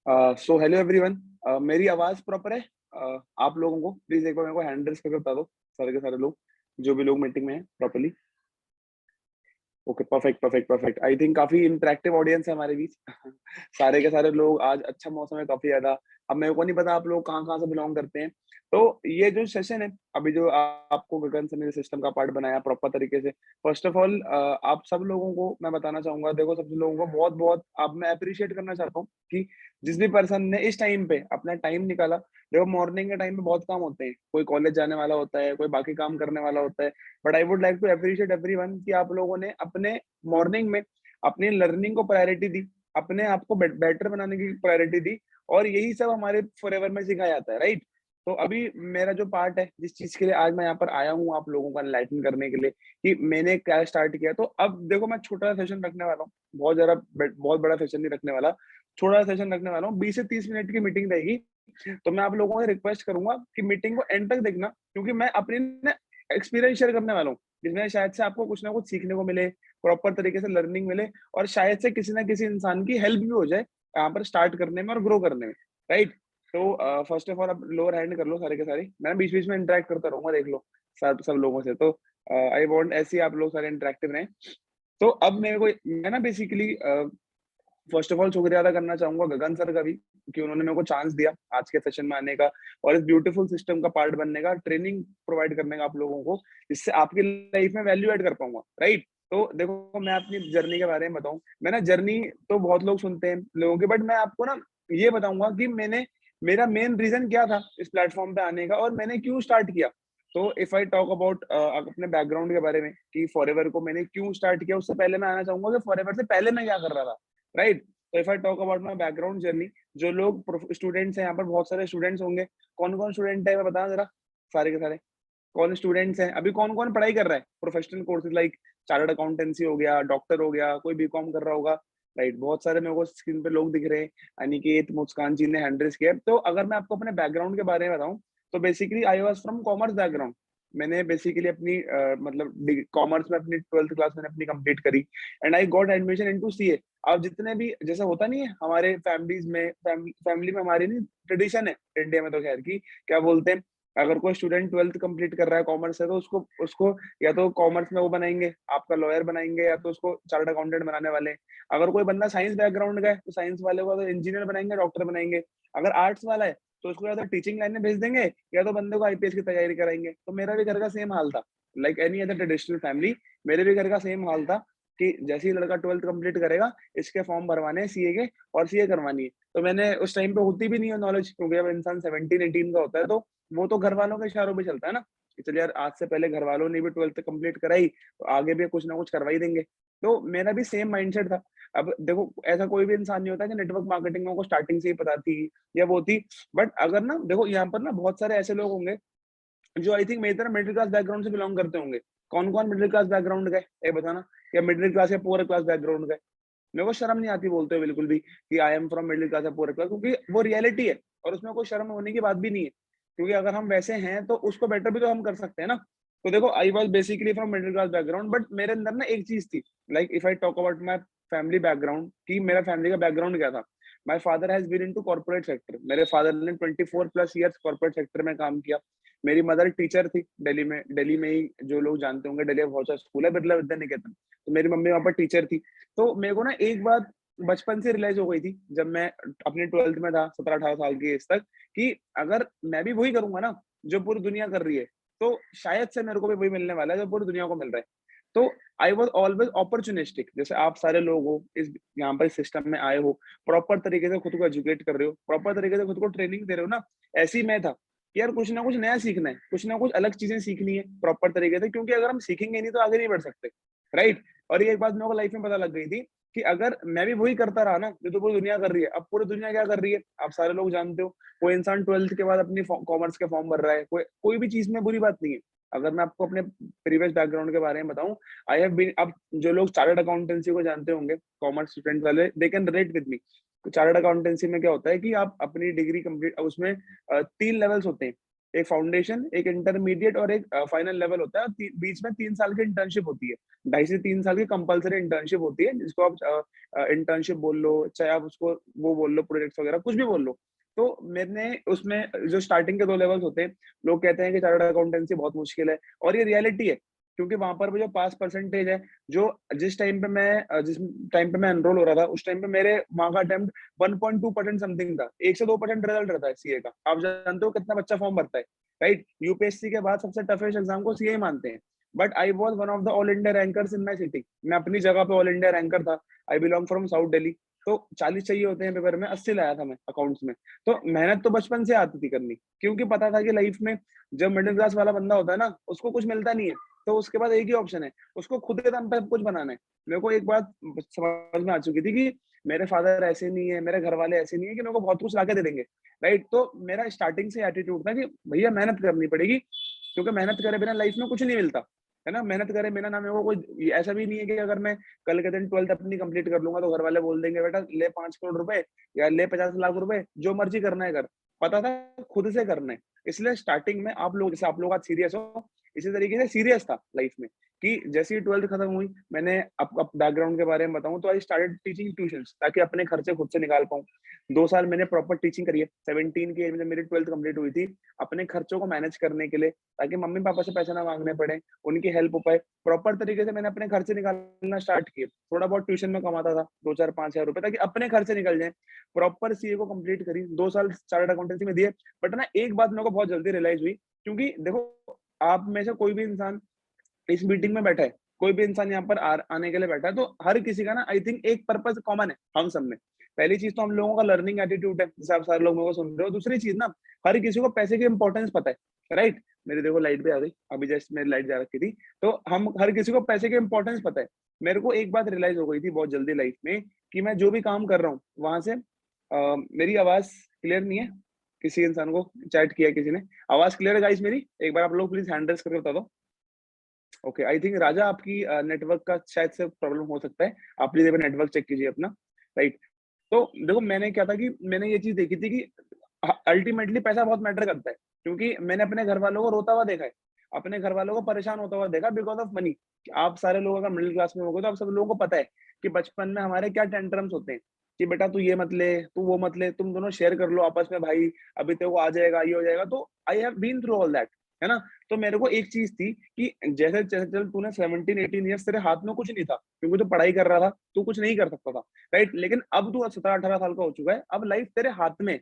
So hello everyone. मेरी आवाज proper है? आप लोगों को प्लीज एक बार मेरे को हैंड रेज़ करके बता दो, सारे के सारे लोग, जो भी लोग मीटिंग में हैं properly. Okay, perfect perfect perfect. I think काफी इंटरेक्टिव ऑडियंस है हमारे बीच। सारे के सारे लोग, आज अच्छा मौसम है काफी ज्यादा। अब मेरे को नहीं पता आप लोग कहाँ कहाँ से बिलोंग करते हैं। तो ये जो सेशन है, अभी जो आपको गगन सर ने सिस्टम का पार्ट बनाया प्रॉपर तरीके से, फर्स्ट ऑफ ऑल आप सब लोगों को मैं बताना चाहूंगा, देखो सब लोगों को बहुत बहुत अब मैं अप्रिशिएट करना चाहता हूँ कि जिस भी पर्सन ने इस टाइम पे अपना टाइम निकाला। देखो मॉर्निंग के टाइम पे बहुत काम होते हैं, कोई कॉलेज जाने वाला होता है, कोई बाकी काम करने वाला होता है। But I would like to appreciate everyone कि आप लोगों ने अपने मॉर्निंग में अपनी लर्निंग को प्रायोरिटी दी, अपने आप को बेटर बनाने की प्रायोरिटी दी। और यही सब हमारे फॉरएवर में सिखाया जाता है, राइट? तो अभी मेरा जो पार्ट है, जिस चीज के लिए आज मैं यहाँ पर आया हूँ आप लोगों को एनलाइटन करने के लिए कि मैंने क्या स्टार्ट किया। तो अब देखो मैं छोटा सा सेशन रखने वाला हूँ, बहुत बड़ा सेशन नहीं रखने वाला, छोटा सा सेशन रखने वाला हूँ। 20 से 30 मिनट की मीटिंग रहेगी। तो मैं आप लोगों से रिक्वेस्ट करूंगा कि मीटिंग को एंड तक देखना, क्योंकि मैं अपनी ना एक्सपीरियंस शेयर करने वाला हूँ, जिसमें शायद से आपको कुछ ना कुछ सीखने को मिले, प्रॉपर तरीके से लर्निंग मिले, और शायद से किसी ना किसी इंसान की हेल्प भी हो जाए यहाँ पर स्टार्ट करने में और ग्रो करने में, राइट? तो फर्स्ट ऑफ ऑल आप लोअर हैंड कर लो सारे के सारे, मैं बीच बीच में इंटरेक्ट करता रहूंगा, देख लो सब लोगों से। तो आई वांट ऐसे ही आप लोग सारे इंटरेक्टिव रहें। तो अब मेरे को मैं ना बेसिकली फर्स्ट ऑफ ऑल शुक्रिया अदा करना चाहूंगा गगन सर का भी, कि उन्होंने मेरे को चांस दिया आज के सेशन में आने का और इस ब्यूटीफुल सिस्टम का पार्ट बनने का, ट्रेनिंग प्रोवाइड करने का आप लोगों को, जिससे आपकी लाइफ में वैल्यू ऐड कर पाऊंगा, राइट? तो देखो मैं अपनी जर्नी के बारे में बताऊं, मैं ना जर्नी तो बहुत लोग सुनते हैं लोगों की, बट मैं आपको ना ये बताऊंगा कि मेरा मेन रीजन क्या था इस प्लेटफॉर्म पे आने का और मैंने क्यों स्टार्ट किया। तो इफ आई टॉक अबाउट अपने बैकग्राउंड के बारे में कि फॉरएवर को मैंने क्यों स्टार्ट किया, उससे पहले मैं आना चाहूंगा कि फॉरएवर से पहले मैं क्या कर रहा था, राइट? तो if I talk about my background journey, जो लोग स्टूडेंट्स हैं यहाँ पर, बहुत सारे स्टूडेंट्स होंगे। कौन कौन स्टूडेंट है मैं बता जरा, सारे के सारे कौन स्टूडेंट्स हैं अभी, कौन कौन पढ़ाई कर रहा है professional courses like chartered accountancy हो गया, डॉक्टर हो गया, कोई बीकॉम कर रहा होगा, राइट? बहुत सारे मेरे को स्क्रीन पे लोग दिख रहे हैं। अनिकेत, मुस्कान जी ने हैंड रेज़ किया है। तो अगर मैं आपको अपने बैकग्राउंड के बारे में बताऊं, तो basically I was from commerce background. मैंने बेसिकली अपनी मतलब कॉमर्स में अपनी 12th क्लास मैंने अपनी कंप्लीट करी and I got admission into CA. अब जितने भी जैसा होता नहीं है हमारे फैमिलीज में, फैमिली में हमारी नहीं ट्रेडिशन है इंडिया में, तो खैर की क्या बोलते हैं, अगर कोई स्टूडेंट 12th कंप्लीट कर रहा है कॉमर्स से, तो उसको उसको या तो कॉमर्स में वो बनाएंगे, आपका लॉयर बनाएंगे, या तो उसको चार्टर्ड अकाउंटेंट बनाने वाले हैं। अगर कोई बंदा साइंस बैकग्राउंड का है तो साइंस वाले को तो इंजीनियर बनाएंगे, डॉक्टर बनाएंगे। अगर आर्ट्स वाला है तो उसको या तो टीचिंग लाइन में भेज देंगे, या तो बंदे को आईपीएस की तैयारी कराएंगे। तो मेरा भी घर का सेम हाल था, like any other traditional family. मेरे भी घर का सेम हाल था कि जैसे ही लड़का 12th कंप्लीट करेगा, इसके फॉर्म भरवाने हैं सीए के, और सीए करवानी है। तो मैंने उस टाइम पे होती भी नहीं है नॉलेज, क्योंकि अब इंसान 17-18 का होता है, तो वो तो घर वालों के इशारों पे चलता है ना, कि चल यार आज से पहले घर वालों ने भी 12th कंप्लीट कराई, तो आगे भी कुछ ना कुछ करवा ही देंगे। तो मेरा भी सेम माइंडसेट था। अब देखो ऐसा कोई भी इंसान नहीं होता कि नेटवर्क मार्केटिंग को स्टार्टिंग से ही पता थी या वो थी। बट अगर ना देखो यहाँ पर ना बहुत सारे ऐसे लोग होंगे जो आई थिंक मेरी तरह मिडिल क्लास बैकग्राउंड से बिलोंग करते होंगे। कौन कौन मिडिल क्लास बैकग्राउंड का है ये बताना, या मिडिल क्लास या पुअर क्लास बैकग्राउंड का है? मेरे को शर्म नहीं आती बोलते हुए बिल्कुल भी कि I am from middle class या पुअर क्लास, क्योंकि वो रियलिटी है और उसमें कोई शर्म होने की बात भी नहीं है। क्योंकि अगर हम वैसे हैं तो उसको बेटर भी तो हम कर सकते हैं ना। तो देखो I was basically from middle class background, but मेरे अंदर ना एक चीज थी, like if I talk about my family background, कि मेरा फैमिली का बैकग्राउंड क्या था। My father has been into corporate sector, मेरे फादर ने 24 प्लस इयर्स कॉर्पोरेट सेक्टर में काम किया। मेरी मदर टीचर थी दिल्ली में ही, जो लोग जानते होंगे दिल्ली बहुत सा स्कूल है बिरला विद्या निकेतन, तो मेरी मम्मी वहां पर टीचर थी। तो मेरे को ना एक बात बचपन से रियलाइज हो गई थी, जब मैं अपनी 12th में था, 17-18 साल की एज तक, कि अगर मैं भी वही करूंगा ना जो पूरी दुनिया कर रही है, तो शायद से मेरे को भी वही मिलने वाला है जो पूरी दुनिया को मिल रहा है। तो आई वॉज ऑलवेज अपॉर्चुनिस्टिक, जैसे आप सारे लोग हो इस यहाँ पर सिस्टम में आए हो, प्रॉपर तरीके से खुद को एजुकेट कर रहे हो, प्रॉपर तरीके से खुद को ट्रेनिंग दे रहे हो ना, ऐसी मैं था कि यार कुछ ना कुछ नया सीखना है, कुछ ना कुछ अलग चीजें सीखनी है प्रॉपर तरीके से, क्योंकि अगर हम सीखेंगे नहीं तो आगे नहीं बढ़ सकते, राइट? और ये एक बात मेरे को लाइफ में पता लग गई थी कि अगर मैं भी वही करता रहा ना जो तो पूरी दुनिया कर रही है, अब पूरी दुनिया क्या कर रही है आप सारे लोग जानते हो। कोई इंसान 12th के बाद अपनी कॉमर्स के फॉर्म भर रहा है, कोई भी चीज में बुरी बात नहीं है। अगर मैं आपको अपने प्रीवियस बैकग्राउंड के बारे में बताऊं, आई हैव बीन, अब जो लोग चार्टर्ड अकाउंटेंसी को जानते होंगे, कॉमर्स स्टूडेंट वाले, they can relate with me. Chartered accountancy में क्या होता है कि आप अपनी डिग्री कंप्लीट, उसमें 3 लेवल्स होते हैं। एक फाउंडेशन, एक इंटरमीडिएट और एक फाइनल लेवल होता है। बीच में 3 साल की इंटर्नशिप होती है, 2.5 से 3 साल की कंपलसरी इंटर्नशिप होती है, जिसको आप इंटर्नशिप बोल लो, चाहे आप उसको वो बोल लो, प्रोजेक्ट्स वगैरह कुछ भी बोल लो। तो मैंने उसमें जो स्टार्टिंग के 2 लेवल्स होते हैं, लोग कहते हैं कि चार्टर्ड अकाउंटेंसी बहुत मुश्किल है, और ये रियलिटी है, क्योंकि वहाँ पर वो जो पास परसेंटेज है, जो जिस टाइम पे मैं एनरोल हो रहा था, उस टाइम पे मेरे वहाँ का अटेम्प्ट 1.2% समथिंग था। 1 से 2% रिजल्ट रहता है सीए का। आप जानते हो कितना बच्चा फॉर्म भरता है, राइट? यूपीएससी के बाद सबसे टफेस्ट एग्जाम को सीए मानते हैं। But I was one of the all India rankers in my city. मैं अपनी जगह पे ऑल इंडिया रैंकर था। I belong from south Delhi. तो 40 चाहिए होते हैं पेपर में, 80 लाया था मैं अकाउंट्स में। तो मेहनत तो बचपन से आती थी करनी, क्योंकि पता था कि लाइफ में जब मिडिल क्लास वाला बंदा होता है ना, उसको कुछ मिलता नहीं है, तो उसके पास एक ही ऑप्शन है, उसको खुद के दम पे सब कुछ बनाना है। मेरे को एक बात समझ में आ चुकी थी कि मेरे फादर ऐसे नहीं है, मेरे घर वाले ऐसे नहीं है कि मेरे को बहुत कुछ लाके दे देंगे, राइट? तो मेरा स्टार्टिंग से एटीट्यूड था कि भैया मेहनत करनी पड़ेगी, क्योंकि मेहनत करे बिना लाइफ में कुछ नहीं मिलता, है ना? मेहनत करे बिना ना, मेरे को कोई ऐसा भी नहीं है कि अगर मैं कल के दिन 12th अपनी कंप्लीट कर लूंगा तो घर वाले बोल देंगे बेटा ले 5 करोड़ रुपए या ले 50 लाख रुपए, जो मर्जी करना है कर। पता था खुद से करना है। इसलिए स्टार्टिंग में आप लोग, जैसे आप लोग आज सीरियस हो, इसी तरीके से सीरियस था लाइफ में, कि जैसे ही 12th खत्म हुई, मैंने अब बैकग्राउंड के बारे में बताऊं तो आई स्टार्टेड टीचिंग ट्यूशंस, ताकि अपने खर्चे खुद से निकाल पाऊं। 2 साल मैंने प्रॉपर टीचिंग करी है। 17 की एज में जब मेरी 12th कंप्लीट हुई थी, अपने खर्चों को मैनेज करने के लिए, ताकि मम्मी पापा से पैसे ना मांगने पड़े, उनकी हेल्प हो पाए। प्रॉपर तरीके से मैंने अपने खर्चे निकालना स्टार्ट किए। थोड़ा बहुत ट्यूशन में कमाता था, 2-4-5 हज़ार रुपए, ताकि अपने खर्चे निकल जाए। प्रॉपर सीए को कंप्लीट करी, 2 साल चार्टर्ड अकाउंटेंसी में दिए। बट ना एक बात मेरे को बहुत जल्दी रियलाइज हुई, क्योंकि देखो आप में से कोई भी इंसान इस मीटिंग में बैठा है, कोई भी इंसान यहाँ पर आने के लिए बैठा है, तो हर किसी का ना आई थिंक एक पर्पस कॉमन है हम सब में। पहली चीज तो हम लोगों का लर्निंग एटीट्यूड है, जैसे आप सारे लोग मेरे को सुन रहे हो। दूसरी चीज ना, हर किसी को पैसे की इंपॉर्टेंस पता है, राइट? मेरी देखो लाइट भी आ गई, अभी जस्ट मेरी लाइट जा रखी थी। तो हम हर किसी को पैसे की इंपॉर्टेंस पता है। मेरे को एक बात रियलाइज हो गई थी बहुत जल्दी लाइफ में, कि मैं जो भी काम कर रहा हूँ वहां से मेरी आवाज क्लियर नहीं है। किसी इंसान को चैट किया किसी ने, आवाज क्लियर है गाइस मेरी? एक बार आप लोग प्लीज हैंड रेस करके बता दो। ओके, आई थिंक राजा आपकी नेटवर्क का शायद से प्रॉब्लम हो सकता है। आप प्लीज एक बार नेटवर्क चेक कीजिए अपना, राइट? तो देखो मैंने क्या था कि मैंने ये चीज देखी थी कि अल्टीमेटली पैसा बहुत मैटर करता है, क्योंकि मैंने अपने घर वालों को रोता हुआ देखा है, अपने घर वालों को परेशान होता हुआ देखा बिकॉज ऑफ मनी। आप सारे लोग अगर मिडिल क्लास में होगे तो आप सब लोगों को पता है कि बचपन में हमारे क्या टेंट्रम्स होते हैं, कि बेटा तू ये मत ले, तू वो मत ले, तुम दोनों शेयर कर लो आपस में भाई, अभी तेरे को आ जाएगा, ये हो जाएगा। तो I have been through all that, है ना? तो मेरे को एक चीज थी कि जैसे जैसे चल तूने 17-18 ईयर्स, तेरे हाथ में कुछ नहीं था, क्योंकि तू पढ़ाई कर रहा था, तू कुछ नहीं कर सकता था, राइट? लेकिन अब तू 17-18 साल का हो चुका है, अब लाइफ तेरे हाथ में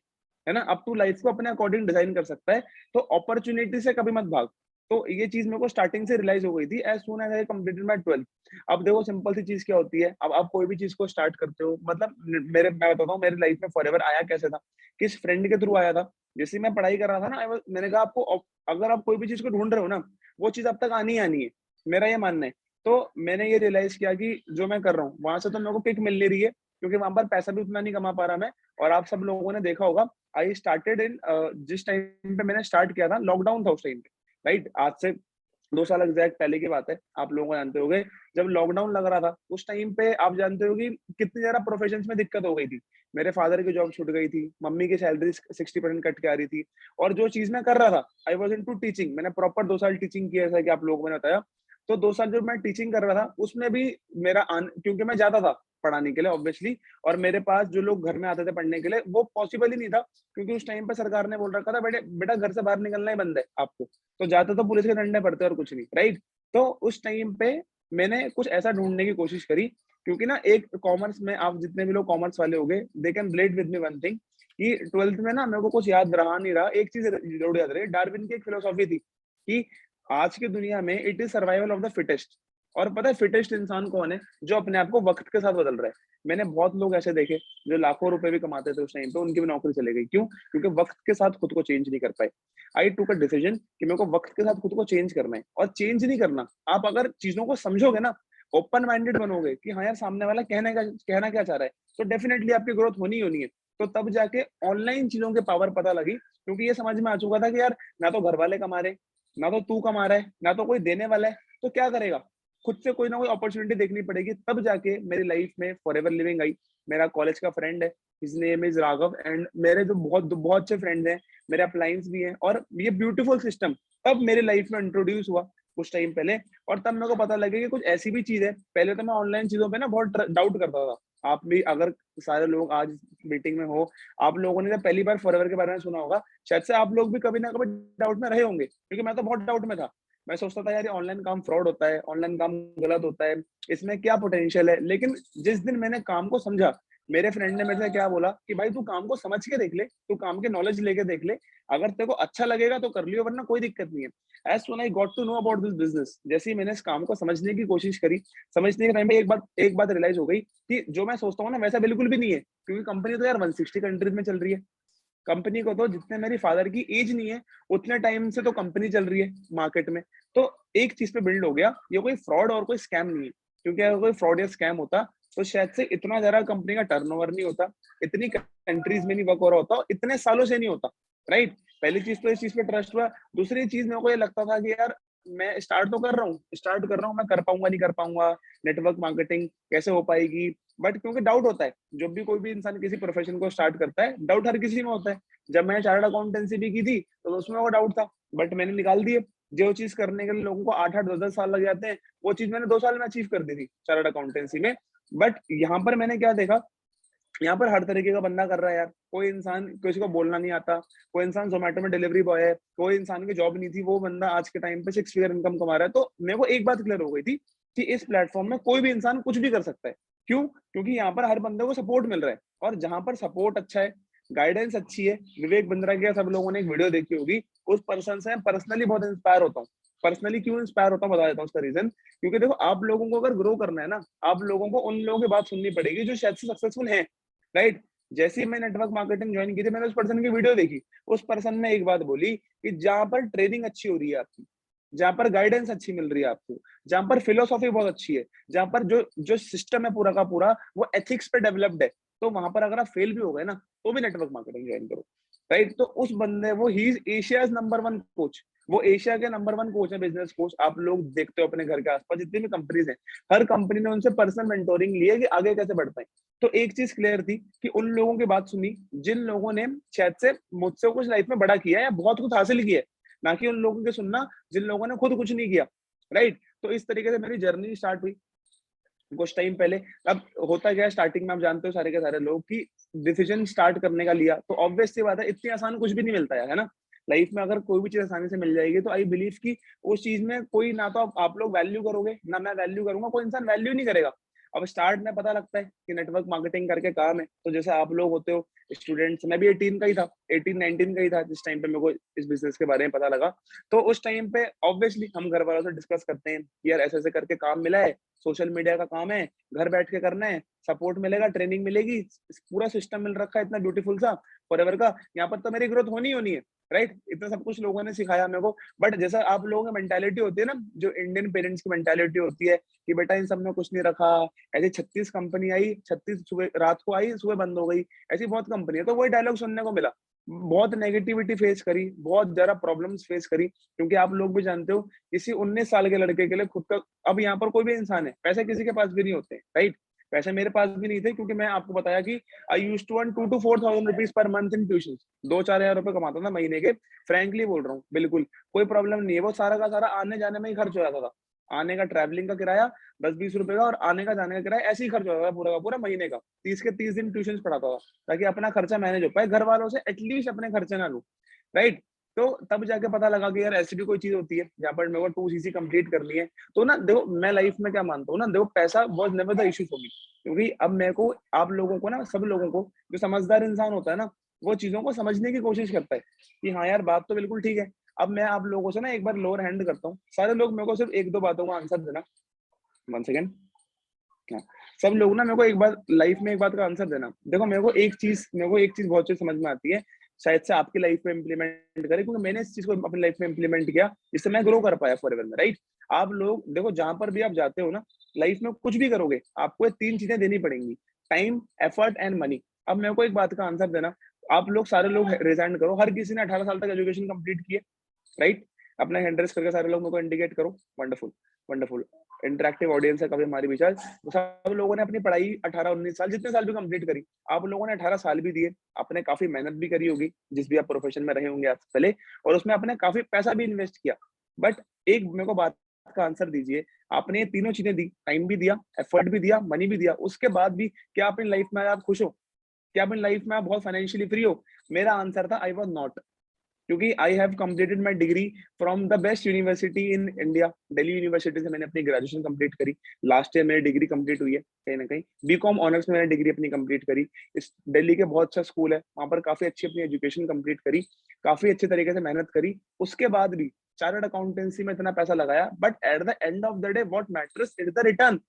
है ना? अब तू लाइफ को अपने अकॉर्डिंग डिजाइन कर सकता है। तो अपॉर्चुनिटी से कभी मत भाग। तो ये चीज मेरे को स्टार्टिंग से रियलाइज हो गई थी as soon as I completed my 12th। अब देखो सिंपल सी चीज क्या होती है, अब आप कोई भी चीज को स्टार्ट करते हो, मतलब मैं बताता हूँ मेरी लाइफ में फॉरएवर आया कैसे था, किस फ्रेंड के थ्रू आया था। जैसे मैं पढ़ाई कर रहा था ना, मैंने कहा आपको अगर आप कोई भी चीज को ढूंढ रहे हो ना, वो चीज अब तक आनी ही आनी है, मेरा ये मानना है। तो मैंने ये रियलाइज किया कि जो मैं कर रहा हूँ वहां से तो मेरे को किक मिल नहीं रही है, क्योंकि वहां पर पैसा भी उतना नहीं कमा पा रहा मैं। और आप सब लोगों ने देखा होगा, आई स्टार्टेड इन जिस टाइम पे मैंने स्टार्ट किया था, लॉकडाउन था उस टाइम पे, राइट? आज से 2 साल एग्जैक्ट पहले की बात है, आप लोगों को जानते होंगे। जब लॉकडाउन लग रहा था उस टाइम पे आप जानते हो कि कितनी ज्यादा प्रोफेशंस में दिक्कत हो गई थी। मेरे फादर की जॉब छूट गई थी, मम्मी की सैलरी 60% कट के आ रही थी। और जो चीज मैं कर रहा था, आई वॉज इन टू टीचिंग, मैंने प्रॉपर 2 साल टीचिंग किया, जैसा कि आप लोगों को मैंने बताया। तो 2 साल जो मैं टीचिंग कर रहा था उसमें भी क्योंकि मैं जाता था पढ़ाने के लिए ऑब्वियसली, और मेरे पास जो लोग घर में आते थे पढ़ने के लिए वो पॉसिबल ही नहीं था, क्योंकि उस टाइम पे सरकार ने बोल रखा था बेटे बेटा घर से बाहर निकलना ही बंद है आपको। तो जाते तो पुलिस के डंडे पड़ते और कुछ नहीं, राइट? तो उस टाइम पे मैंने कुछ ऐसा ढूंढने की कोशिश करी, क्योंकि ना एक कॉमर्स में आप जितने भी लोग कॉमर्स वाले होंगे, they can relate with me one thing, कि 12th में ना मेरे को कुछ याद रहा नहीं रहा, एक चीज जरूर याद रही, डार्विन की एक फिलोसॉफी थी कि आज की दुनिया में it is survival of the fittest. और पता है फिटेस्ट इंसान कौन है? जो अपने आप को वक्त के साथ बदल रहा है। मैंने बहुत लोग ऐसे देखे जो लाखों रुपए भी कमाते थे उस टाइम पे, उनकी भी नौकरी चले गई। क्यों? क्योंकि वक्त के साथ खुद को चेंज नहीं कर पाए। आई टूक अ डिसीजन कि मेरे को वक्त के साथ खुद को चेंज करना है, और चेंज नहीं करना। आप अगर चीजों को समझोगे ना, ओपन माइंडेड बनोगे कि हाँ यार सामने वाला कहना क्या चाह रहा है, तो डेफिनेटली आपकी ग्रोथ होनी ही होनी है। तो तब जाके ऑनलाइन चीजों की पावर पता लगी, क्योंकि ये समझ में आ चुका था कि यार ना तो घर वाले कमा रहे, ना तो तू कमा रहा है, ना तो कोई देने वाला है, तो क्या करेगा? खुद से कोई ना कोई अपॉर्चुनिटी देखनी पड़ेगी, तब जाके मेरी लाइफ में फॉरएवर लिविंग आई। मेरा कॉलेज का फ्रेंड है, his name is Raghav, and मेरे जो बहुत बहुत अच्छे फ्रेंड्स हैं, मेरे अपलाइंस भी हैं, और ये ब्यूटीफुल सिस्टम तब मेरी लाइफ में इंट्रोड्यूस हुआ कुछ टाइम पहले। और तब मेरे को पता लगा कि कुछ ऐसी भी चीज है। पहले तो मैं ऑनलाइन चीजों पे ना बहुत डाउट करता था। आप भी, अगर सारे लोग आज मीटिंग में हो, आप लोगों ने जब पहली बार फॉरएवर के बारे में सुना होगा, शायद से आप लोग भी कभी ना कभी डाउट में रहे होंगे, क्योंकि मैं तो बहुत डाउट में था। मैं सोचता था यार ये ऑनलाइन काम फ्रॉड होता है, ऑनलाइन काम गलत होता है, इसमें क्या पोटेंशियल है। लेकिन जिस दिन मैंने काम को समझा, मेरे फ्रेंड ने मेरे से क्या बोला कि भाई तू काम को समझ के देख ले, तू काम के नॉलेज लेके देख ले, अगर तेरे को अच्छा लगेगा तो कर लियो, वरना कोई दिक्कत नहीं है। As soon I got to know about this business, जैसे ही मैंने इस काम को समझने की कोशिश करी, समझने के टाइम पे एक बात रियलाइज हो गई कि जो मैं सोचता हूँ ना वैसा बिल्कुल भी नहीं है। क्योंकि कंपनी तो यार 160 कंट्रीज में चल रही है। कंपनी को तो जितने मेरी फादर की एज नहीं है, उतने टाइम से तो कंपनी चल रही है मार्केट में। तो एक चीज पे बिल्ड हो गया, ये कोई फ्रॉड और कोई स्कैम नहीं है। क्योंकि अगर कोई फ्रॉड या स्कैम होता तो शायद से इतना ज्यादा कंपनी का टर्नओवर नहीं होता, इतनी कंट्रीज में नहीं वर्क हो रहा होता, इतने सालों से नहीं होता। राइट। पहली चीज तो इस चीज पे ट्रस्ट हुआ। दूसरी चीज मेरे को ये लगता था कि यार मैं स्टार्ट तो कर रहा हूँ, मैं कर पाऊंगा नहीं कर पाऊंगा, नेटवर्क मार्केटिंग कैसे हो पाएगी। बट क्योंकि डाउट होता है, जब भी कोई भी इंसान किसी प्रोफेशन को स्टार्ट करता है, डाउट हर किसी में होता है। जब मैंने चार्टर्ड अकाउंटेंसी भी की थी तो उसमें वो डाउट था, बट मैंने निकाल दिए। जो चीज करने के लिए लोगों को 8-8 10-10 साल लग जाते हैं, वो चीज मैंने 2 साल में अचीव कर दी थी चार्टर्ड अकाउंटेंसी में। बट यहाँ पर मैंने क्या देखा, यहाँ पर हर तरीके का बंदा कर रहा है यार। कोई इंसान, किसी को बोलना नहीं आता, कोई इंसान जोमेटो में डिलीवरी बॉय है, कोई इंसान की जॉब नहीं थी, वो बंदा आज के टाइम पे 6 फिगर इनकम कमा रहा है। तो मेरे को एक बात क्लियर हो गई थी कि इस प्लेटफॉर्म में कोई भी इंसान कुछ भी कर सकता है। क्यों? क्योंकि यहाँ पर हर बंदे को सपोर्ट मिल रहा है, और जहां पर सपोर्ट अच्छा है, गाइडेंस अच्छी है। विवेक बिंद्रा की सब लोगों ने एक वीडियो देखी होगी, उस पर्सन से पर्सनली बहुत इंस्पायर होता हूँ। पर्सनली क्यों इंस्पायर होता हूँ बता देता हूँ उसका रीजन। क्योंकि देखो, आप लोगों को अगर ग्रो करना है ना, आप लोगों को उन लोगों की बात सुननी पड़ेगी जो शायद से सक्सेसफुल है। राइट। जैसे ही मैं नेटवर्क मार्केटिंग ज्वाइन की थी, मैंने उस पर्सन की वीडियो देखी। उस पर्सन ने एक बात बोली कि जहां पर ट्रेनिंग अच्छी हो रही है आपकी, जहां पर गाइडेंस अच्छी मिल रही है आपको, जहां पर फिलोसॉफी बहुत अच्छी है, जहां पर जो जो सिस्टम है पूरा का पूरा वो एथिक्स पे डेवलप्ड है, तो वहां पर अगर आप फेल भी हो गए ना, तो भी नेटवर्क मार्केटिंग ज्वाइन करो। राइट। तो उस बंदे, वो he is Asia's number 1 coach, वो एशिया के नंबर 1 कोच है, बिजनेस कोच। आप लोग देखते हो अपने घर के आसपास जितनी भी कंपनीज हैं, हर कंपनी ने उनसे पर्सनल मेंटोरिंग ली है कि आगे कैसे बढ़ पाए। तो एक चीज क्लियर थी कि उन लोगों की बात सुनी जिन लोगों ने शायद से मुझसे कुछ लाइफ में बड़ा किया है या बहुत कुछ हासिल किया है, ना कि उन लोगों के सुनना जिन लोगों ने खुद कुछ नहीं किया। राइट। तो इस तरीके से मेरी जर्नी स्टार्ट हुई कुछ टाइम पहले। अब होता क्या है, स्टार्टिंग में आप जानते हो सारे के सारे लोग कि डिसीजन स्टार्ट करने का लिया तो ऑब्वियस सी बात है, इतनी आसान कुछ भी नहीं मिलता है ना। लाइफ में अगर कोई भी चीज आसानी से मिल जाएगी तो आई बिलीव कि उस चीज में कोई ना तो आप लोग वैल्यू करोगे ना मैं वैल्यू करूंगा, कोई इंसान वैल्यू नहीं करेगा। अब स्टार्ट में पता लगता है कि नेटवर्क मार्केटिंग करके काम है, तो जैसे आप लोग होते हो स्टूडेंट्स, मैं भी 18 का ही था, 18-19 का ही था जिस टाइम पे मेरे को इस बिजनेस के बारे में पता लगा। तो उस टाइम पे ऑब्वियसली हम घर वालों से डिस्कस करते हैं कि यार ऐसे ऐसे करके काम मिला है, सोशल मीडिया का काम है, घर बैठ के करना है, सपोर्ट मिलेगा, ट्रेनिंग मिलेगी, पूरा सिस्टम मिल रखा है इतना ब्यूटीफुल सा फॉरएवर का, यहाँ पर तो मेरी ग्रोथ होनी ही होनी है। राइट। इतना सब कुछ लोगों ने सिखाया मेरे को। बट जैसा आप लोगों की मेंटालिटी होती है ना, जो इंडियन पेरेंट्स की मेंटालिटी होती है कि बेटा इन सब में कुछ नहीं रखा, ऐसी 36 कंपनी आई, 36 सुबह रात को आई सुबह बंद हो गई, ऐसी बहुत कंपनी है। तो वही डायलॉग सुनने को मिला। बहुत नेगेटिविटी फेस करी, बहुत ज्यादा प्रॉब्लम्स फेस करी, क्योंकि आप लोग भी जानते हो किसी 19 साल के लड़के के लिए खुद का, अब यहाँ पर कोई भी इंसान है, पैसे किसी के पास भी नहीं होते। राइट। पैसे मेरे पास भी नहीं थे, क्योंकि मैं आपको बताया कि I used to earn 2 to 4 thousand rupees per month in tuition. 2-4 हजार रुपए कमाता था महीने के। फ्रैंकली बोल रहा हूँ, बिल्कुल कोई प्रॉब्लम नहीं है। वो सारा का सारा आने जाने में ही खर्च हो जाता था। आने का ट्रैवलिंग का किराया 10-20 रुपए का, और आने का जाने का किराया ऐसे ही खर्च हो जाता था पूरा का पूरा महीने का। 30 के 30 दिन ट्यूशन पढ़ाता था, ताकि अपना खर्चा मैनेज हो पाए, घर वालों से एटलीस्ट अपने खर्चे ना लूं। राइट। तो तब जाके पता लगा कि यार ऐसी भी कोई चीज होती है जहाँ पर मेरे को 2 CC कंप्लीट करनी है। तो ना देखो, मैं लाइफ में क्या मानता हूँ ना, देखो पैसा was never the issue for me. क्योंकि अब मेरे को, आप लोगों को ना, सब लोगों को, जो समझदार इंसान होता है ना, वो चीजों को समझने की कोशिश करता है कि हाँ यार बात तो बिल्कुल ठीक है। अब मैं आप लोगों से ना एक बार लोअर हैंड करता हूँ, सारे लोग मेरे को सिर्फ 1-2 बातों का आंसर देना। 1 सेकेंड। हाँ, सब लोग ना मेरे को एक बार लाइफ में एक बात का आंसर देना। देखो, मेरे को एक चीज बहुत चीज समझ में आती है, शायद से आपकी लाइफ में इम्प्लीमेंट करे, क्योंकि मैंने इस चीज को अपनी लाइफ में इम्प्लीमेंट किया, जिससे मैं ग्रो कर पाया फॉरएवर में। राइट। आप लोग देखो, जहां पर भी आप जाते हो ना, लाइफ में कुछ भी करोगे, आपको ये 3 चीजें देनी पड़ेंगी: टाइम, एफर्ट एंड मनी। अब मेरे को एक बात का आंसर देना, आप लोग सारे लोग रिजाइन करो, हर किसी ने 18 साल तक एजुकेशन कंप्लीट की है। राइट। अपना हैंड रेस करके सारे लोग मेरे को इंडिकेट करो। Wonderful, wonderful. इंटरेक्टिव ऑडियंस है काफी हमारे बीच आज। तो सब लोगों ने अपनी पढ़ाई 18-19 साल, जितने साल भी कंप्लीट करी। आप लोगों ने 18 साल भी दिए, आपने काफी मेहनत भी करी होगी, जिस भी आप प्रोफेशन में रहे होंगे आज से पहले, और उसमें आपने काफी पैसा भी इन्वेस्ट किया। बट एक मेरे को बात का आंसर दीजिए, आपने ये तीनों चीजें दी, टाइम भी दिया, एफर्ट भी दिया, मनी भी दिया, उसके बाद भी क्या आप अपनी लाइफ में आप खुश हो? क्या अपनी लाइफ में आप बहुत फाइनेंशियली फ्री हो? मेरा आंसर था आई वाज नॉट, क्योंकि I have completed my degree from the best university in India. Delhi university से मैंने अपनी ग्रेजुएशन कंप्लीट करी। लास्ट ईयर मेरी डिग्री कंप्लीट हुई है कहीं ना कहीं। बीकॉम ऑनर्स में मैंने डिग्री अपनी कंप्लीट करी। इस दिल्ली के बहुत अच्छा स्कूल है, वहां पर काफी अच्छी अपनी एजुकेशन कंप्लीट करी, काफी अच्छे तरीके से मेहनत करी। उसके बाद भी चार्टर्ड अकाउंटेंसी में इतना पैसा लगाया, but at the end of the day what matters is the return,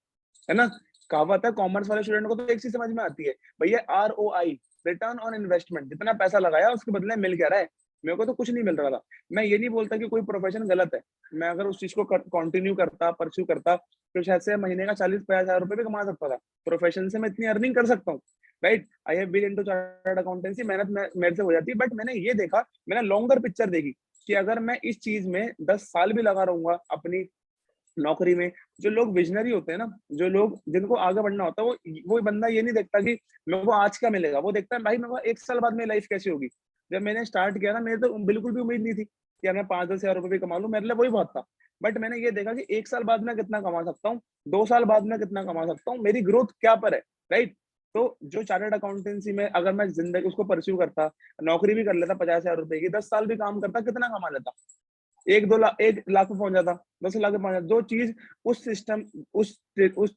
है ना। कहावत है, कॉमर्स वाले स्टूडेंट को तो एक चीज समझ में आती है भैया, ROI, रिटर्न ऑन इन्वेस्टमेंट। जितना पैसा लगाया उसके बदले मिल क्या रहा है? मेरे को तो कुछ नहीं मिल रहा था। मैं ये नहीं बोलता कि कोई प्रोफेशन गलत है, मैं अगर उस चीज को कंटिन्यू करता, परस्यू करता, तो शायद से महीने का 40-50 हजार रुपए भी कमा सकता था। प्रोफेशन से मैं इतनी अर्निंग कर सकता हूँ, right. I have been into chartered accountancy, मेहनत मेरे से हो जाती है। बट मैंने ये देखा, मैंने लॉन्गर पिक्चर देखी कि अगर मैं इस चीज में 10 साल भी लगा रहूंगा अपनी नौकरी में। जो लोग विजनरी होते हैं ना, जो लोग जिनको आगे बढ़ना होता है, वो बंदा ये नहीं देखता कि मेरे को आज क्या मिलेगा, वो देखता है भाई मेरे को 1 साल बाद मेरी लाइफ कैसी होगी। जब मैंने स्टार्ट किया ना, मेरे तो बिल्कुल भी उम्मीद नहीं थी कि मैं 5-10 हजार रुपए भी कमा लूं, मेरे लिए वही बहुत था। बट मैंने ये देखा कि 1 साल बाद मैं कितना कमा सकता हूँ, 2 साल बाद मैं कितना कमा सकता हूँ, मेरी ग्रोथ क्या पर है, राइट। तो जो चार्टर्ड अकाउंटेंसी में अगर मैं जिंदगी उसको परस्यू करता, नौकरी भी कर लेता 50 हजार रुपए की, 10 साल भी काम करता, कितना कमा लेता? 1-2 लाख, 1 लाख में पहुंच जाता, 10 लाख में पहुंच जाता। जो चीज उस सिस्टम, उस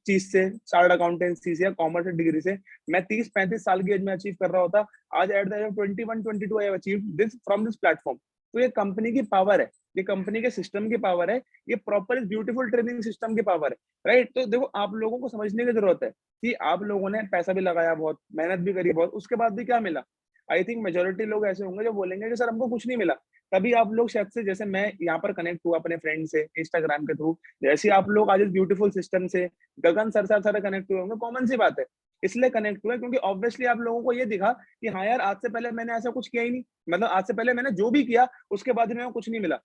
चीज से, चार्ट अकाउंटेंसी से या कॉमर्स डिग्री से मैं 30-35 साल की एज में अचीव कर रहा होता, आज at the age of 21-22 I have achieved this from this platform. तो ये कंपनी की पावर है, ये कंपनी के सिस्टम की पावर है, ये प्रॉपर ब्यूटीफुल ट्रेनिंग सिस्टम की पावर है, राइट। तो देखो, आप लोगों को समझने की जरूरत है कि आप लोगों ने पैसा भी लगाया बहुत, मेहनत भी करी बहुत, उसके बाद भी क्या मिला। आई थिंक मेजोरिटी लोग ऐसे होंगे जो बोलेंगे कि सर हमको कुछ नहीं मिला। तभी आप लोग शायद से, जैसे मैं यहाँ पर कनेक्ट हुआ अपने फ्रेंड से इंस्टाग्राम के थ्रू, जैसे आप लोग आज इस ब्यूटीफुल सिस्टम से गगन सर सारे कनेक्ट हुए होंगे, कॉमन सी बात है। इसलिए कनेक्ट हुए क्योंकि ऑब्वियसली आप लोगों को ये दिखा कि हाँ यार, आज से पहले मैंने ऐसा कुछ किया ही नहीं, मतलब आज से पहले मैंने जो भी किया उसके बाद मेरे को कुछ नहीं मिला।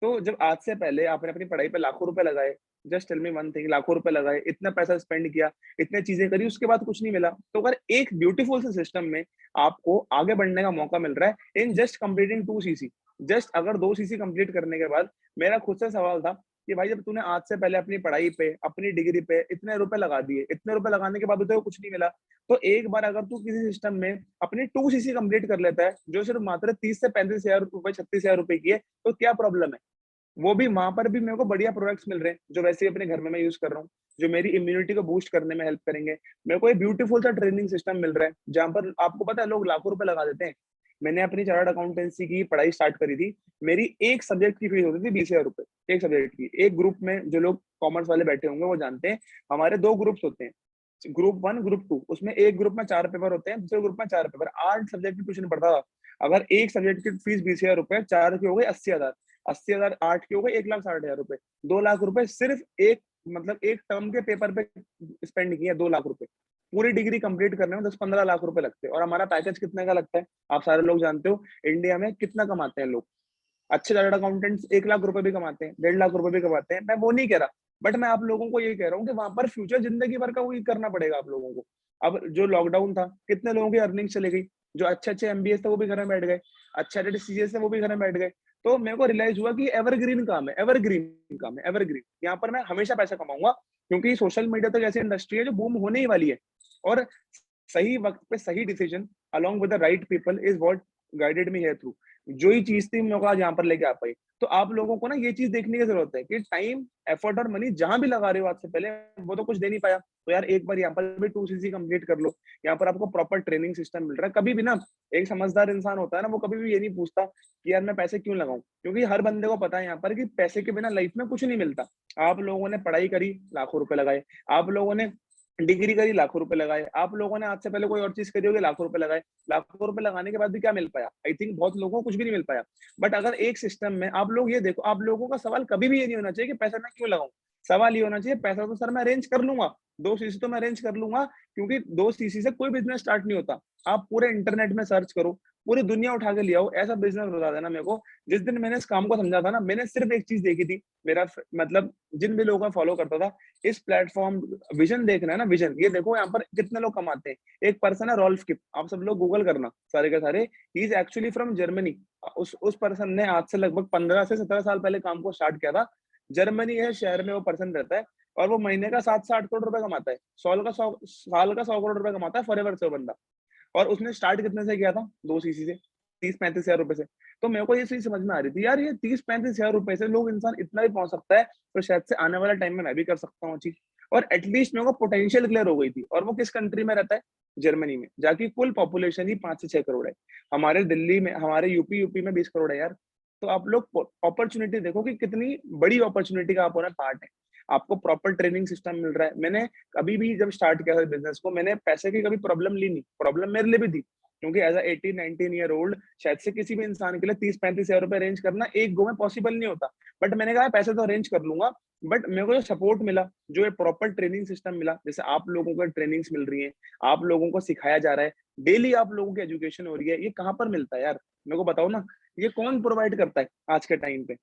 तो जब आज से पहले आपने अपनी पढ़ाई पे लाखों रुपए लगाए, just tell me one thing, लाखों रुपए लगाए, इतना पैसा स्पेंड किया, इतने चीजें करी, उसके बाद कुछ नहीं मिला, तो अगर एक ब्यूटीफुल से सिस्टम में आपको आगे बढ़ने का मौका मिल रहा है in just completing 2 CC, just अगर 2 CC कंप्लीट करने के बाद, मेरा खुद से सवाल था कि भाई जब तूने आज से पहले अपनी पढ़ाई पे, अपनी डिग्री पे इतने रुपए लगा दिए, इतने रुपए लगाने के बाद भी तेरे को कुछ नहीं मिला, तो एक बार अगर तू किसी सिस्टम में अपनी 2 CC कंप्लीट कर लेता है, जो सिर्फ मात्र 30 से 35 हजार रुपए, 36 हजार रुपए की है, तो क्या प्रॉब्लम है? वो भी वहां पर भी मेरे को बढ़िया प्रोडक्ट्स मिल रहे हैं, जो वैसे ही अपने घर में मैं यूज कर रहा हूँ, जो मेरी इम्यूनिटी को बूस्ट करने में हेल्प करेंगे। मेरे को एक ब्यूटीफुल सा ट्रेनिंग सिस्टम मिल रहा है, जहां पर आपको पता है लोग लाखों रुपए लगा देते हैं। मैंने अपनी चार्टर्ड अकाउंटेंसी की पढ़ाई स्टार्ट करी थी, मेरी एक सब्जेक्ट की फीस होती थी 20 हजार रुपए, एक सब्जेक्ट की। एक ग्रुप में जो लोग कॉमर्स वाले बैठे होंगे वो जानते हैं, हमारे 2 ग्रुप्स होते हैं, ग्रुप 1, ग्रुप 2। उसमें एक ग्रुप में 4 पेपर होते हैं, दूसरे ग्रुप में 4 पेपर, 8 सब्जेक्ट की ट्यूशन पढ़ता था। अगर एक सब्जेक्ट की फीस 20 हजार रुपए, 4 की हो गई 80 हजार, 80 हजार 8 की हो गई 1,60,000 रुपए, 2 लाख रुपए सिर्फ एक, मतलब एक टर्म के पेपर पे स्पेंड किए, 2 लाख रुपए। पूरी डिग्री कंप्लीट करने में 10-15 लाख रुपए लगते हैं। और हमारा पैकेज कितने का लगता है, आप सारे लोग जानते हो इंडिया में कितना कमाते हैं लोग। अच्छे चार्टर्ड अकाउंटेंट्स 1 लाख रुपए भी कमाते हैं, 1.5 लाख रुपए भी कमाते हैं, मैं वो नहीं कह रहा। बट मैं आप लोगों को ये कह रहा हूँ कि वहां पर फ्यूचर जिंदगी भर का वही करना पड़ेगा आप लोगों को। अब जो लॉकडाउन था, कितने लोगों की अर्निंग चली गई, जो अच्छे अच्छे MBA थे वो भी घर में बैठ गए, अच्छे अच्छे CA थे वो भी घर में बैठ गए। तो मेरे को रियलाइज हुआ कि एवरग्रीन काम है, एवरग्रीन काम है, एवरग्रीन। यहाँ पर मैं हमेशा पैसा कमाऊंगा, क्योंकि सोशल मीडिया तो ऐसी इंडस्ट्री है जो बूम होने ही वाली है। और सही वक्त पे सही decision along with the right people is what guided me here through. जो ही चीज थी मेरे को आज यहाँ पर लेके आ पाई। तो आप लोगों को ना ये चीज देखने की जरूरत है कि टाइम, एफर्ट और मनी जहां भी लगा रहे हो आज से पहले, वो तो कुछ दे नहीं पाया, तो यार एक बार यहाँ पर भी 2 CC कंप्लीट कर लो। यहाँ पर आपको प्रॉपर ट्रेनिंग सिस्टम मिल रहा है। कभी भी ना, एक समझदार इंसान होता है ना, वो कभी भी ये नहीं पूछता कि यार मैं पैसे क्यों लगाऊं, क्योंकि हर बंदे को पता है यहाँ पर कि पैसे के बिना लाइफ में कुछ नहीं मिलता। आप लोगों ने पढ़ाई करी, लाखों रुपए लगाए, आप लोगों ने डिग्री करी, लाखों रुपए लगाए, आप लोगों ने आज से पहले कोई और चीज करी होगी, लाखों रुपए लगाए। लाखों रुपए लगाने के बाद भी क्या मिल पाया? आई थिंक बहुत लोगों को कुछ भी नहीं मिल पाया। बट अगर एक सिस्टम में आप लोग ये देखो, आप लोगों का सवाल कभी भी ये नहीं होना चाहिए कि पैसा मैं क्यों लगाऊं। सवाल ये होना चाहिए, पैसा तो सर मैं अरेंज कर लूंगा, 2 CC तो मैं अरेंज कर लूंगा, क्योंकि 2 CC से कोई बिजनेस स्टार्ट नहीं होता। आप पूरे इंटरनेट में सर्च करो, पूरी दुनिया उठा के ले आओ, ऐसा बिजनेस बता देना मेरे को। जिस दिन मैंने इस काम को समझा था ना, मैंने सिर्फ एक चीज देखी थी, मेरा मतलब जिन भी लोगों को फॉलो करता था, इस प्लेटफॉर्म विजन देखना है ना, विजन, ये देखो यहाँ पर कितने लोग कमाते हैं। एक पर्सन है रॉल्फ किप, आप सब लोग गूगल करना सारे के सारे, he is actually from Germany. उस पर्सन ने आज से लगभग 15 से 17 साल पहले काम को स्टार्ट किया था। जर्मनी है शहर में वो पर्सन रहता है, और वो महीने का 7 से 8 करोड़ रुपए कमाता है, साल का 100 करोड़ रुपए कमाता है फॉरएवर से वो बंदा। और उसने स्टार्ट कितने से किया था? 2 सीसी से, 30-35 हजार रुपए से। तो मेरे को ये चीज समझ में आ रही थी यार, ये 30-35 हजार रुपए से लोग इंसान इतना भी पहुंच सकता है, तो शायद से आने वाला टाइम में मैं भी कर सकता हूँ चीज। और एटलीस्ट मेरे को पोटेंशियल क्लियर हो गई थी। और वो किस कंट्री में रहता है? जर्मनी में, जाकि कुल पॉपुलेशन ही 5 से 6 करोड़ है। हमारे दिल्ली में, हमारे यूपी में 20 करोड़ है यार। तो आप लोग अपॉर्चुनिटी देखो कि कितनी बड़ी अपॉर्चुनिटी का आप पार्ट है। आपको प्रॉपर ट्रेनिंग सिस्टम मिल रहा है। मैंने कभी भी जब स्टार्ट किया था बिजनेस को, मैंने पैसे की कभी प्रॉब्लम ली नहीं। प्रॉब्लम मेरे लिए भी थी, क्योंकि एज अ 18-19 ईयर ओल्ड शायद से किसी भी इंसान के लिए 30-35 हजार रुपए अरेंज करना एक गो में पॉसिबल नहीं होता। बट मैंने कहा पैसे तो अरेंज कर लूंगा, बट मेरे को जो सपोर्ट मिला, जो एक प्रॉपर ट्रेनिंग सिस्टम मिला, जैसे आप लोगों को ट्रेनिंग्स मिल रही है, आप लोगों को सिखाया जा रहा है, डेली आप लोगों की एजुकेशन हो रही है, ये कहाँ पर मिलता है यार? मेरे को बताओ ना, ये कौन प्रोवाइड करता है आज के टाइम पे?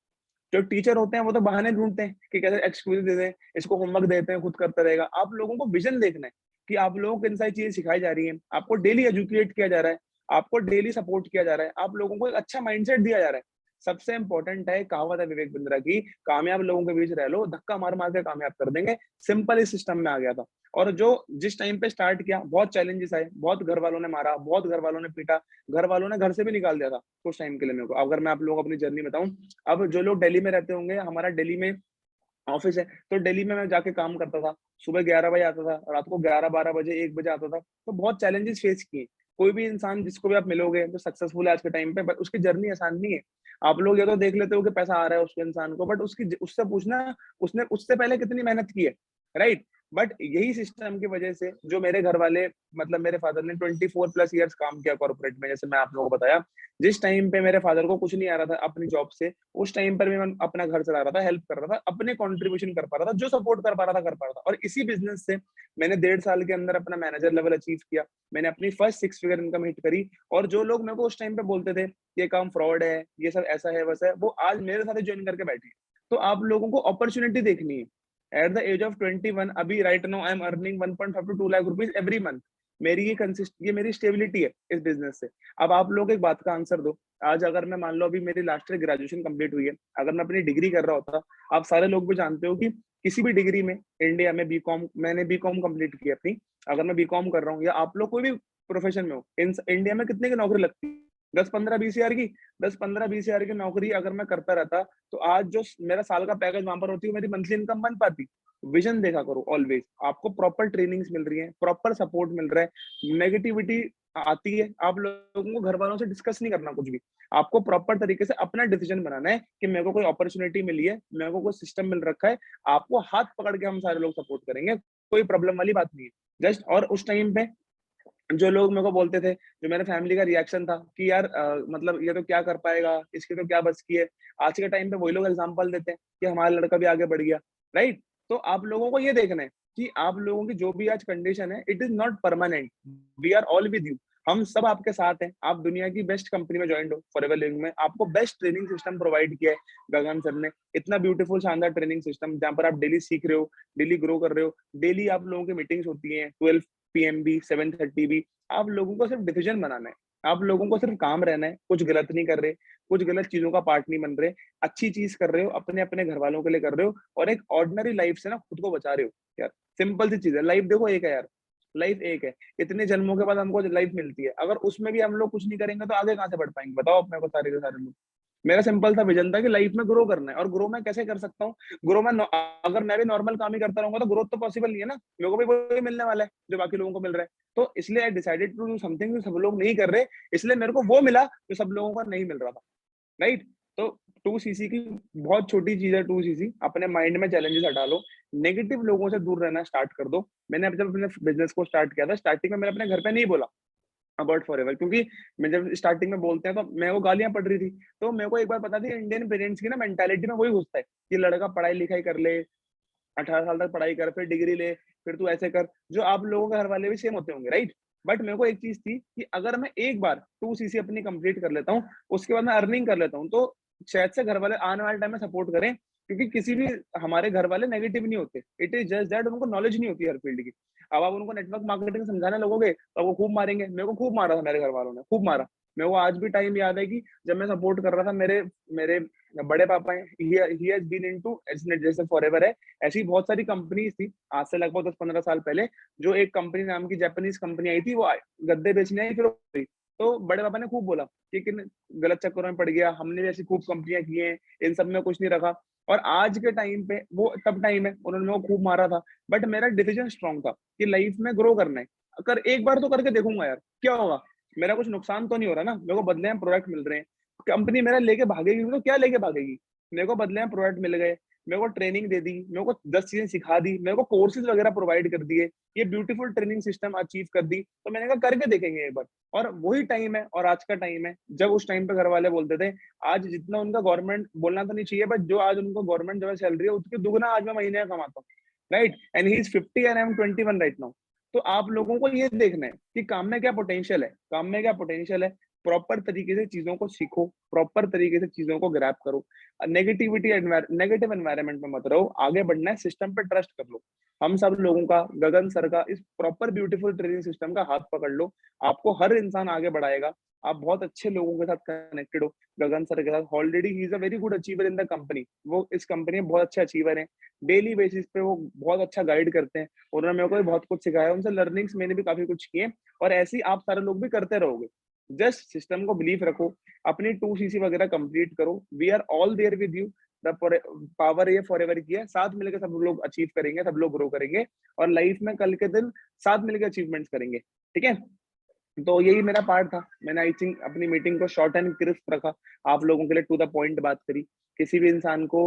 जो टीचर होते हैं वो तो बहाने ढूंढते हैं कि कैसे एक्सक्यूज दे दें, इसको होमवर्क देते हैं, खुद करता रहेगा। आप लोगों को विजन देखना है कि आप लोगों को इन सारी चीजें सिखाई जा रही हैं, आपको डेली एजुकेट किया जा रहा है, आपको डेली सपोर्ट किया जा रहा है, आप लोगों को एक अच्छा माइंडसेट दिया जा रहा है। सबसे इंपॉर्टेंट है, कहावत है विवेक बिंद्रा की, कामयाब लोगों के बीच रह लो, धक्का मार मार के कामयाब कर देंगे। सिंपल इस सिस्टम में आ गया था। और जो जिस टाइम पे स्टार्ट किया, बहुत चैलेंजेस आए, बहुत घर वालों ने मारा, बहुत घर वालों ने पीटा, घर वालों ने घर से भी निकाल दिया था कुछ टाइम के लिए मेरे को। अगर मैं आप लोगों को अपनी जर्नी बताऊं, अब जो लोग दिल्ली में रहते होंगे, हमारा दिल्ली में ऑफिस है, तो दिल्ली में मैं जाके काम करता था। सुबह 11 बजे आता था, रात को 11-12 बजे 1 बजे आता था। तो बहुत चैलेंजेस फेस किए। कोई भी इंसान जिसको भी आप मिलोगे जो सक्सेसफुल है आज के टाइम पे, बट उसकी जर्नी आसान नहीं है। आप लोग ये तो देख लेते हो कि पैसा आ रहा है उसके इंसान को, बट उसकी उससे पूछना उसने उससे पहले कितनी मेहनत की है, राइट? बट यही सिस्टम की वजह से, जो मेरे घर वाले, मतलब मेरे फादर ने 24+ ईयर्स काम किया कॉर्पोरेट में, जैसे मैं आप लोगों को बताया। जिस टाइम पे मेरे फादर को कुछ नहीं आ रहा था अपनी जॉब से, उस टाइम पर भी मैं अपना घर चला रहा था, हेल्प कर रहा था, अपने कंट्रीब्यूशन कर पा रहा था, जो सपोर्ट कर पा रहा था कर पा रहा था। और इसी बिजनेस से मैंने 1.5 साल के अंदर अपना मैनेजर लेवल अचीव किया। मैंने अपनी फर्स्ट 6 फिगर इनकम हिट करी। और जो लोग मेरे को उस टाइम पे बोलते थे ये काम फ्रॉड है, ये सब ऐसा है वैसा है, वो आज मेरे साथ ज्वाइन करके बैठे हैं। तो आप लोगों को अपॉर्चुनिटी देखनी है। एट द एज ऑफ 21, अभी right now I am earning 1.5 to 2 lakh rupees every month. ये मेरी स्टेबिलिटी है इस बिजनेस से। अब आप लोग एक बात का आंसर दो। आज अगर मैं मान लो, अभी मेरी लास्ट ईयर ग्रेजुएशन कंप्लीट हुई है, अगर मैं अपनी डिग्री कर रहा होता, आप सारे लोग भी जानते हो कि किसी भी डिग्री में इंडिया में बीकॉम, मैंने बीकॉम कंप्लीट की अपनी, अगर मैं बीकॉम कर रहा हूँ, या आप लोग कोई भी प्रोफेशन में हो, इंडिया में कितने की नौकरी लगती है? 10-15-20 हजार की। 10-15-20 हजार की नौकरी अगर मैं करता रहता, तो आज जो मेरा साल का पैकेज वहां पर होती है, मेरी मंथली इनकम बन पाती। विजन देखा करो ऑलवेज। आपको प्रॉपर ट्रेनिंग्स मिल रही है, प्रॉपर सपोर्ट मिल रहा है, नेगेटिविटी आती है, आप लोगों को घर वालों से डिस्कस नहीं करना कुछ भी। आपको प्रॉपर तरीके से अपना डिसीजन बनाना है कि मेरे को कोई अपॉर्चुनिटी मिली है, मेरे को कोई सिस्टम मिल रखा है, आपको हाथ पकड़ के हम सारे लोग सपोर्ट करेंगे। कोई प्रॉब्लम वाली बात नहीं है। जस्ट और उस टाइम पे जो लोग मेरे को बोलते थे, जो मेरे फैमिली का रिएक्शन था कि यार मतलब ये तो क्या कर पाएगा, इसकी तो क्या बस की है। आज के टाइम पे वही लोग एग्जांपल देते हैं कि हमारा लड़का भी आगे बढ़ गया, राइट? तो आप लोगों को ये देखना है कि आप लोगों की जो भी आज कंडीशन है, it is not permanent. We are all with you. हम सब आपके साथ हैं। आप दुनिया की बेस्ट कंपनी में ज्वाइन हो, फॉरएवर लिविंग में। आपको बेस्ट ट्रेनिंग सिस्टम प्रोवाइड किया है गगन सर ने। इतना ब्यूटीफुल शानदार ट्रेनिंग सिस्टम, जहाँ पर आप डेली सीख रहे हो, डेली ग्रो कर रहे हो, डेली आप लोगों की मीटिंग्स होती हैं 12 PM भी, 7:30 भी। आप लोगों को सिर्फ डिसीजन बनाना है। आप लोगों को सिर्फ काम रहना है, कुछ गलत नहीं कर रहे, कुछ गलत चीजों का पार्ट नहीं बन रहे, अच्छी चीज कर रहे हो, अपने अपने घर वालों के लिए कर रहे हो, और एक ऑर्डिनरी लाइफ से ना खुद को बचा रहे हो यार। सिंपल सी चीज है, लाइफ देखो एक है यार, लाइफ एक है। इतने जन्मों के बाद हमको लाइफ मिलती है, अगर उसमें भी हम लोग कुछ नहीं करेंगे तो आगे कहाँ से बढ़ पाएंगे? बताओ अपने को सारे के सारे लोग। मेरा सिंपल सा विजन था कि लाइफ में ग्रो करना है। और ग्रो मैं कैसे कर सकता हूँ? ग्रो मैं अगर मैं भी नॉर्मल काम ही करता रहूंगा तो ग्रोथ तो पॉसिबल नहीं है ना। मेरे को भी वही मिलने वाला है जो बाकी लोगों को मिल रहा है। तो इसलिए I decided to do something जो सब लोग नहीं कर रहे, इसलिए मेरे को वो मिला जो सब लोगों को नहीं मिल रहा था, राइट? तो 2cc की बहुत छोटी चीज है। 2cc अपने माइंड में चैलेंजेस हटा लो, नेगेटिव लोगों से दूर रहना स्टार्ट कर दो। मैंने जब अपने बिजनेस को स्टार्ट किया था, स्टार्टिंग में मैंने अपने घर पे नहीं बोला अबाउट फॉरएवर, क्योंकि मैं जब स्टार्टिंग में बोलते हैं तो मेरे को गालियां पड़ रही थी। तो मेरे को एक बार पता थी, इंडियन पेरेंट्स की ना मेंटालिटी में वही घुसता है कि लड़का पढ़ाई लिखाई कर ले, 18 साल तक पढ़ाई कर, फिर डिग्री ले, फिर तू ऐसे कर। जो आप लोगों के घर वाले भी सेम होते होंगे, राइट? बट मेरे को एक चीज थी कि अगर मैं एक बार 2 सीसी अपनी कंप्लीट कर लेता हूँ, उसके बाद मैं अर्निंग कर लेता हूँ, तो शायद से घर वाले आने वाले टाइम में सपोर्ट करें, क्योंकि किसी भी हमारे घर वाले नेगेटिव नहीं होते। इट इज जस्ट दैट उनको नॉलेज नहीं होती हर फील्ड की। अब आप उनको नेटवर्क मार्केटिंग समझाने लगोगे तो वो खूब मारेंगे। मेरे को खूब मारा था मेरे घर वालों ने, खूब मारा। मेरे को आज भी टाइम याद है कि जब मैं सपोर्ट कर रहा था, मेरे मेरे बड़े पापा हैं, ही हैज बीन इनटू जैसे फॉरएवर है, ऐसी बहुत सारी कंपनीज थी आज से लगभग 10-15 साल पहले। जो एक कंपनी नाम की जापानीज कंपनी आई थी, वो गद्दे बेचने आई, फिर वो गई। तो बड़े पापा ने खूब बोला, लेकिन गलत चक्करों में पड़ गया, हमने भी ऐसी खूब कंपनियां की हैं, इन सब में कुछ नहीं रखा। और आज के टाइम पे वो तब टाइम है, उन्होंने मेरे को खूब मारा था, बट मेरा डिसीजन स्ट्रांग था कि लाइफ में ग्रो करना है। अगर एक बार तो करके देखूंगा यार, क्या होगा, मेरा कुछ नुकसान तो नहीं हो रहा ना, मेरे को बदले में प्रोडक्ट मिल रहे हैं। कंपनी मेरा लेके भागेगी तो क्या लेके भागेगी, मेरे को बदले में प्रोडक्ट मिल गए, मेरे को ट्रेनिंग दे दी, मेरे को 10 चीजें सिखा दी, मेरे को कोर्सेज वगैरह प्रोवाइड कर दिए, ये ब्यूटीफुल ट्रेनिंग सिस्टम अचीव कर दी, तो मैंने कहा करके देखेंगे एक बार। और वही टाइम है और आज का टाइम है, जब उस टाइम पे घर वाले बोलते थे, आज जितना उनका गवर्नमेंट बोलना तो नहीं चाहिए, बट जो आज उनको गवर्नमेंट जो सैलरी है उसके दुगना आज मैं महीने का कमाता हूँ, right. And he is 50 and I am 21 right now. तो आप लोगों को ये देखना है कि काम में क्या पोटेंशियल है, काम में क्या पोटेंशियल है। प्रॉपर तरीके से चीजों को सीखो, प्रॉपर तरीके से चीजों को ग्रैब करो। नेगेटिव एनवायरनमेंट में मत रहो, आगे बढ़ना है, सिस्टम पे ट्रस्ट कर लो। हम सब लोगों का, गगन सर का, इस प्रॉपर ब्यूटीफुल ट्रेनिंग सिस्टम का हाथ पकड़ लो, आपको हर इंसान आगे बढ़ाएगा। आप बहुत अच्छे लोगों के साथ कनेक्टेड हो, गगन सर के साथ already he is a very good achiever in the company. वो इस कंपनी में बहुत अच्छे अचीवर हैं, डेली बेसिस पे वो बहुत अच्छा गाइड करते हैं। उन्होंने मेरे को भी बहुत कुछ सिखाया, उनसे लर्निंग्स मैंने भी काफी कुछ किए, और ऐसे ही आप सारे लोग भी करते रहोगे। जस्ट सिस्टम को बिलीव रखो, अपनी 2 सीसी वगैरह कंप्लीट करो, we are all there with you. The power ये फॉरएवर की है, साथ मिलकर सब लोग अचीव करेंगे, सब लोग ग्रो करेंगे, और लाइफ में कल के दिन साथ मिलकर अचीवमेंट्स करेंगे, ठीक है। तो यही मेरा पार्ट था, मैंने आई थिंक अपनी मीटिंग को शॉर्ट एंड क्रिस्प रखा, आप लोगों के लिए टू द पॉइंट बात करी। किसी भी इंसान को